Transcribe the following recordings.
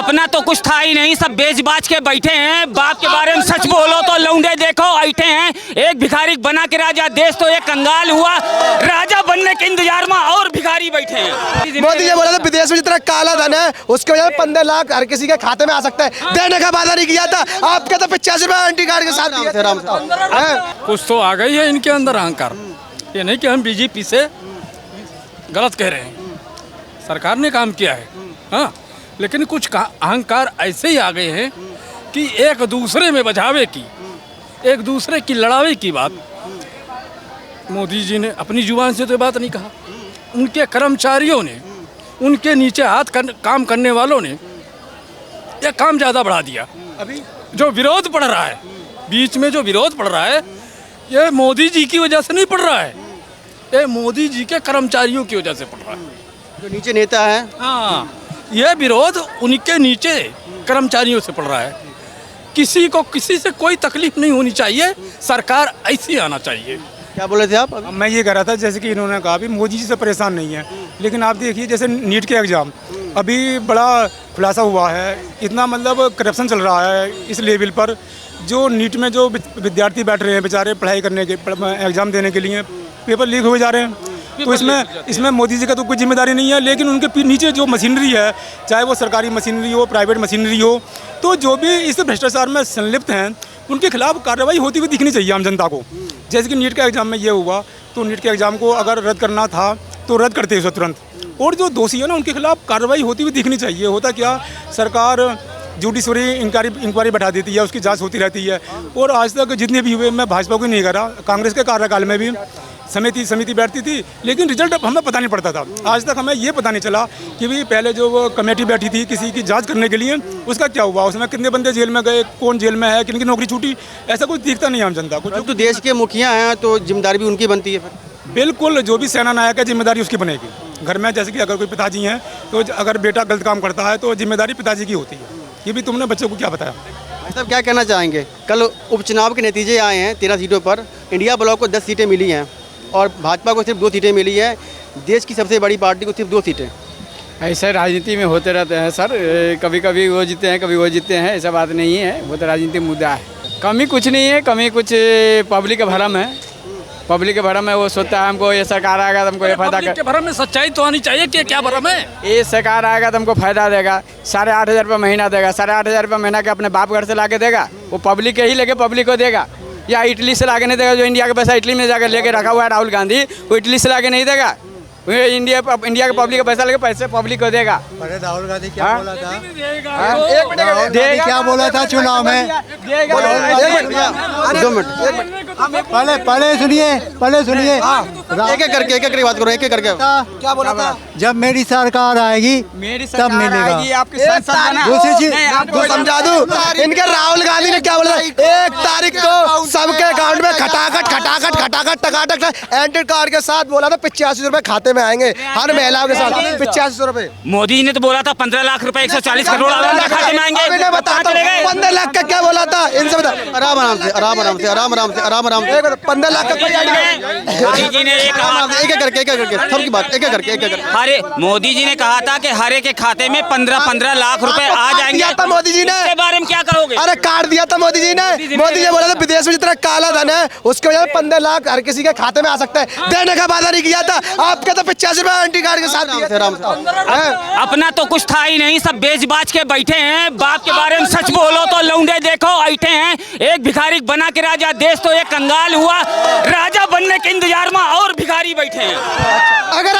अपना तो कुछ था ही नहीं, सब बेच बाच के बैठे हैं। बाप के बारे में सच बोलो तो लौंडे देखो ऐठे हैं। एक भिखारी बना के राजा, देश तो एक कंगाल हुआ। राजा बनने के इंतजार में और भिखारी बैठे हैं। मोदी जी बोला था विदेश में जितना काला धन है उसके वजह से 15 लाख हर किसी के खाते में आ सकता है। देने का वादा नहीं किया था, आपके तो 85 रुपए एंटी कार्ड के साथ दिए थे। कुछ तो आ गई है इनके अंदर अहंकार। ये नहीं कि हम बीजेपी से गलत कह रहे हैं, सरकार ने काम किया है हाँ, लेकिन कुछ अहंकार ऐसे ही आ गए हैं कि एक दूसरे में बचावे की, एक दूसरे की लड़ावे की बात मोदी जी ने अपनी जुबान से तो बात नहीं कहा। उनके कर्मचारियों ने, उनके नीचे काम करने वालों ने ये काम ज़्यादा बढ़ा दिया। अभी जो विरोध पड़ रहा है, बीच में जो विरोध पड़ रहा है, ये मोदी जी की वजह से नहीं पड़ रहा है, ये मोदी जी के कर्मचारियों की वजह से पड़ रहा है। जो नीचे नेता है हाँ, ये विरोध उनके नीचे कर्मचारियों से पड़ रहा है। किसी को किसी से कोई तकलीफ नहीं होनी चाहिए, सरकार ऐसी आना चाहिए। क्या बोले थे आप? मैं ये कह रहा था जैसे कि इन्होंने कहा भी मोदी जी से परेशान नहीं है, लेकिन आप देखिए जैसे नीट के एग्ज़ाम अभी बड़ा खुलासा हुआ है, इतना मतलब करप्शन चल रहा है इस लेवल पर। जो नीट में जो विद्यार्थी बैठ रहे हैं बेचारे पढ़ाई करने के, एग्ज़ाम देने के लिए, पेपर लीक हुए जा रहे हैं। तो इसमें मोदी जी का तो कोई जिम्मेदारी नहीं है, लेकिन उनके नीचे जो मशीनरी है, चाहे वो सरकारी मशीनरी हो, प्राइवेट मशीनरी हो, तो जो भी इस भ्रष्टाचार में संलिप्त हैं उनके खिलाफ कार्रवाई होती हुई दिखनी चाहिए आम जनता को। जैसे कि नीट के एग्ज़ाम में ये हुआ, तो नीट के एग्ज़ाम को अगर रद्द करना था तो रद्द करते उसे तुरंत, और जो दोषी है ना उनके खिलाफ कार्रवाई होती हुई दिखनी चाहिए। होता क्या, सरकार जुडिशरी इंक्वायरी बैठा देती है, उसकी जांच होती रहती है, और आज तक जितने भी हुए, मैं भाजपा को नहीं करा, कांग्रेस के कार्यकाल में भी समिति बैठती थी, लेकिन रिजल्ट हमें पता नहीं पड़ता था। आज तक हमें ये पता नहीं चला कि भाई पहले जो वो कमेटी बैठी थी किसी की जांच करने के लिए, उसका क्या हुआ, उसमें कितने बंदे जेल में गए, कौन जेल में है, किन की नौकरी छूटी, ऐसा कुछ दिखता नहीं आम जनता को। तो देश के मुखिया हैं तो जिम्मेदारी भी उनकी बनती है फिर। बिल्कुल, जो भी सेना नायक है जिम्मेदारी उसकी बनेगी। घर में जैसे कि अगर कोई पिताजी हैं तो अगर बेटा गलत काम करता है तो जिम्मेदारी पिताजी की होती है। ये भी तुमने बच्चों को क्या बताया? मतलब क्या कहना चाहेंगे? कल उपचुनाव के नतीजे आए हैं 13 सीटों पर, इंडिया ब्लॉक को 10 सीटें मिली हैं और भाजपा को सिर्फ 2 सीटें मिली है। देश की सबसे बड़ी पार्टी को सिर्फ 2 सीटें। ऐसे राजनीति में होते रहते हैं सर, कभी कभी वो जीते हैं, कभी वो जीते हैं, ऐसा बात नहीं है, वो तो राजनीतिक मुद्दा है। कमी कुछ नहीं है, कमी कुछ पब्लिक के भरम है। पब्लिक के भरम है, वो सोचता है हमको ये सरकार आएगा तो हमको ये फायदा पब्लिक के भरम में सच्चाई तो आनी चाहिए कि क्या भरम है। ये सरकार आएगा तो हमको फायदा देगा, 8,500 रुपये महीना देगा, 8,500 रुपये महीना के अपने बाप घर से ला के देगा, वो पब्लिक के ही लेके पब्लिक को देगा, या इटली से लाके नहीं देगा। जो इंडिया का पैसा इटली में जाकर लेके रखा हुआ है राहुल गांधी, वो इटली से लाके नहीं देगा, इंडिया के पब्लिक का पैसा लेके पैसे पब्लिक को देगा। अरे राहुल गांधी क्या बोला था? क्या बोला था चुनाव में? पहले सुनिए एक एक करके बात करो, एक एक करके। क्या बोला था? जब मेरी सरकार आएगी तब मिलेगा। आपकी संसद में दूसरी चीज समझा दूं, इनके राहुल गांधी ने क्या बोला था? 1 तारीख को सबके अकाउंट में खटाखट टकाटक एंटी कार्ड के साथ बोला था 85 रुपए खाते में आएंगे हर महिलाओं के साथ। 85 रुपए मोदी जी ने तो बोला था 15 लाख रुपए 140 करोड़ खाते में आएंगे। 15 लाख का क्या बोला था? इनसे बता। आराम से 15 लाख का मोदी जी ने एक एक करके सबकी बात एक एक करके। अरे मोदी जी ने कहा था कि हर एक के खाते में 15 लाख रुपए आ जाएंगे। था मोदी जी ने, इसके बारे में क्या करोगे? अरे कार्ड दिया था मोदी जी ने। मोदी जी बोला था विदेश में जितना काला धन है उसके वजह से 15 लाख हर किसी के खाते में आ सकता है। देने का वादा नहीं किया था, आपके तो 85 रुपए एंटी कार्ड के साथ दिए थे। अपना तो कुछ था ही नहीं, सब बेच बाच के बैठे हैं। बाप के बारे में सच बोलो तो लौंडे देखो ऐठे हैं। एक भिखारी बना के राजा, देश तो एक कंगाल हुआ। राजा बनने के इंतजार में और भिखारी बैठे हैं। अगर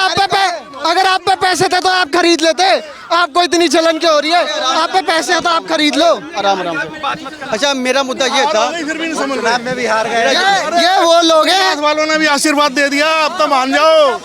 आप पे पैसे थे तो आप खरीद लेते। आपको इतनी जलन क्यों हो रही है? आप पे पैसे हो तो आप खरीद लो आराम से। अच्छा, मेरा मुद्दा ये था, फिर भी नहीं समझ में भी हार गए। ये वो लोग हैं वालों ने भी आशीर्वाद दे दिया, अब तो मान जाओ।